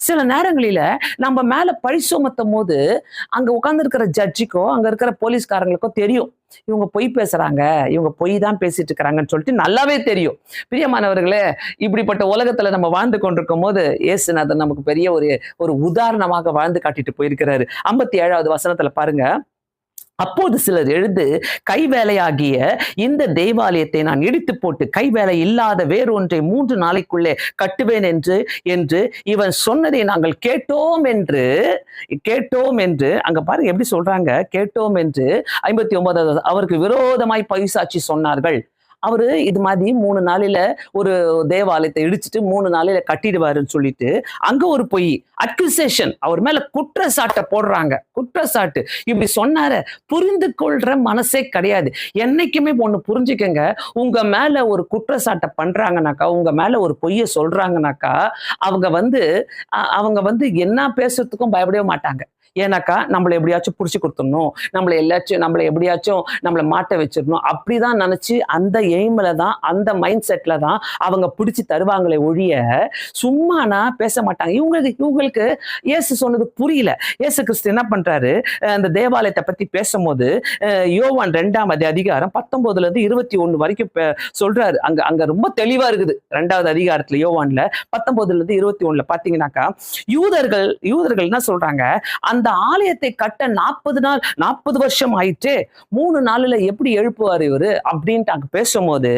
சில நேரங்களில நம்ம மேல பழி சுமத்தும் போது அங்க உட்கார்ந்து இருக்கிற ஜட்ஜிக்கோ அங்க இருக்கிற போலீஸ்காரங்களுக்கோ தெரியும், இவங்க பொய் பேசுறாங்க, இவங்க பொய் தான் பேசிட்டு இருக்கிறாங்கன்னு சொல்லிட்டு நல்லாவே தெரியும். பிரியமானவர்களே, இப்படிப்பட்ட உலகத்துல நம்ம வாழ்ந்து கொண்டிருக்கும் போது இயேசுநாதர் நமக்கு பெரிய ஒரு ஒரு உதாரணமாக வாழ்ந்து காட்டிட்டு போயிருக்கிறாரு. 57வது வசனத்துல பாருங்க. அப்போது சிலர் எழுந்து கைவேலையாகிய இந்த தேவாலயத்தை நான் இடித்து போட்டு கைவேலை இல்லாத வேறொன்றை 3 நாளைக்குள்ளே கட்டுவேன் என்று என்று இவன் சொன்னதை நாங்கள் கேட்டோம் என்று அங்க பாருங்க எப்படி சொல்றாங்க, கேட்டோம் என்று. 59வது அவருக்கு விரோதமாய் பழிசாட்சி சொன்னார்கள். அவரு இது மாதிரி 3 நாளில ஒரு தேவாலயத்தை இடிச்சிட்டு 3 நாளில கட்டிடுவாருன்னு சொல்லிட்டு அங்க ஒரு பொய் அக்யூசேஷன், அவர் மேல குற்றச்சாட்டை போடுறாங்க. குற்றச்சாட்டு இப்படி சொன்னார புரிந்து கொள்ற மனசே கிடையாது. என்னைக்குமே ஒண்ணு புரிஞ்சுக்கங்க, உங்க மேல ஒரு குற்றச்சாட்டை பண்றாங்கனாக்கா, உங்க மேல ஒரு பொய்யை சொல்றாங்கனாக்கா, அவங்க வந்து என்ன பேசுறதுக்கும் பயப்படவே மாட்டாங்க. ஏன்னாக்கா நம்மளை எப்படியாச்சும் புடிச்சு கொடுத்துடணும், நம்மளை எப்படியாச்சும் நம்மளை மாட்ட வச்சிடணும் அப்படிதான் நினைச்சு அந்த எய்ம்ல தான், அந்த மைண்ட் செட்ல தான் அவங்க பிடிச்சு தருவாங்களே ஒழிய சும்மானா பேச மாட்டாங்க. இவங்களுக்கு இயேசு சொன்னது புரியல. இயேசு கிறிஸ்து என்ன பண்றாரு, அந்த தேவாலயத்தை பத்தி பேசும்போது யோவான் 2வது அதிகாரம் 19ல இருந்து 21 வரைக்கும் சொல்றாரு. அங்க ரொம்ப தெளிவா இருக்குது. 2வது அதிகாரத்துல யோவான்ல 19ல இருந்து 21ல பாத்தீங்கன்னாக்கா, யூதர்கள் என்ன சொல்றாங்க, அந்த ஆலயத்தை கட்ட 40 வருஷம் ஆயிட்டு 3 நாள்ல எப்படி எழுப்புவார் இவரு அப்படின்ட்டு அங்க பேசும்போது,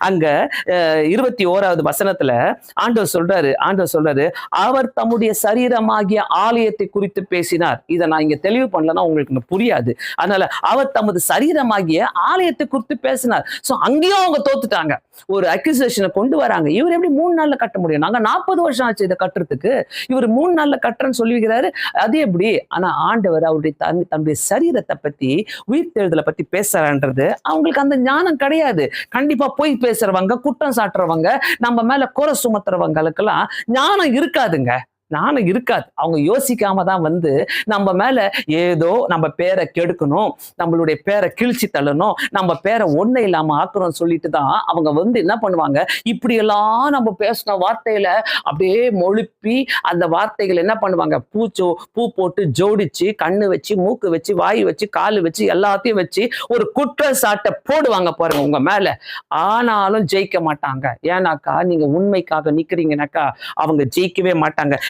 அங்க 21வது வசனத்துல ஆண்டவர் சொல்றாரு அவர் தம்முடைய சரீரமாகிய ஆலயத்தை குறித்து பேசினார். இதை நான் இங்க தெளிவு பண்ணலன்னா உங்களுக்கு புரியாது. அதனால அவர் தமது சரீரமாகிய ஆலயத்தை குறித்து பேசினார். சோ அங்கேயும் அவங்க தோத்துட்டாங்க. ஒரு அக்யூசேஷனை கொண்டு வராங்க. இவர் எப்படி 3 நாள்ல கட்ட முடியும், நாங்க 40 வருஷம் ஆச்சு இதை கட்டுறதுக்கு, இவர் 3 நாள்ல கட்டுறேன்னு சொல்லிக்கிறாரு, அது எப்படி? ஆனா ஆண்டவர் அவருடைய தன்னுடைய சரீரத்தை பத்தி, உயிர்த்தெழுதலை பத்தி பேசுறான்றது அவங்களுக்கு அந்த ஞானம் கிடையாது. கண்டிப்பா போய் பேசுறவங்க, குற்றம் சாட்டுறவங்க, நம்ம மேல குறை சுமத்துறவங்களுக்கெல்லாம் ஞானம் இருக்காதுங்க. அவங்க யோசிக்காம தான் வந்து நம்ம மேல ஏதோ நம்ம பேரை கெடுக்கணும், நம்மளுடைய பேரை கிழிச்சு தள்ளணும், நம்ம பேரை ஒண்ணு இல்லாம ஆக்கணும்னு சொல்லிட்டு தான் அவங்க வந்து என்ன பண்ணுவாங்க, இப்படி எல்லாம் நம்ம பேசின வார்த்தையில அப்படியே மொழுப்பி அந்த வார்த்தைகள் என்ன பண்ணுவாங்க, பூ போட்டு ஜோடிச்சு, கண்ணு வச்சு, மூக்கு வச்சு, வாய் வச்சு, காலு வச்சு, எல்லாத்தையும் வச்சு ஒரு குற்றச்சாட்டை போடுவாங்க பாருங்க உங்க மேல. ஆனாலும் ஜெயிக்க மாட்டாங்க. ஏன்னாக்கா நீங்க உண்மைக்காக நிக்கிறீங்கனாக்கா அவங்க ஜெயிக்கவே மாட்டாங்க.